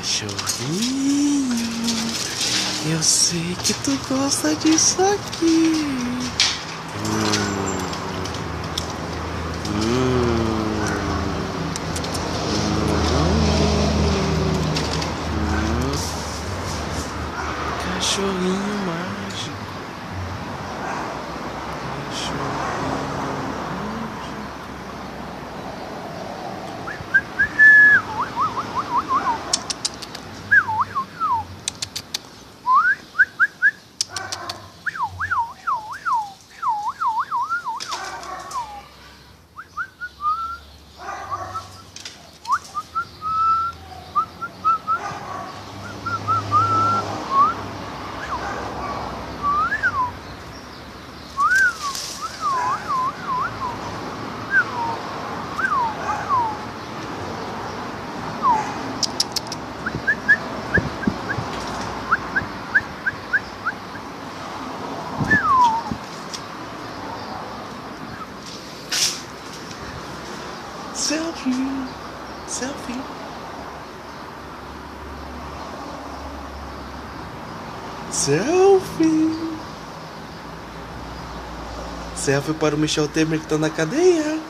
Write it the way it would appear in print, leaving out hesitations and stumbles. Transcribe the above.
Cachorrinho, eu sei que tu gosta disso aqui. Cachorrinho mágico. Selfie, selfie. Selfie. Selfie para o Michel Temer que está na cadeia.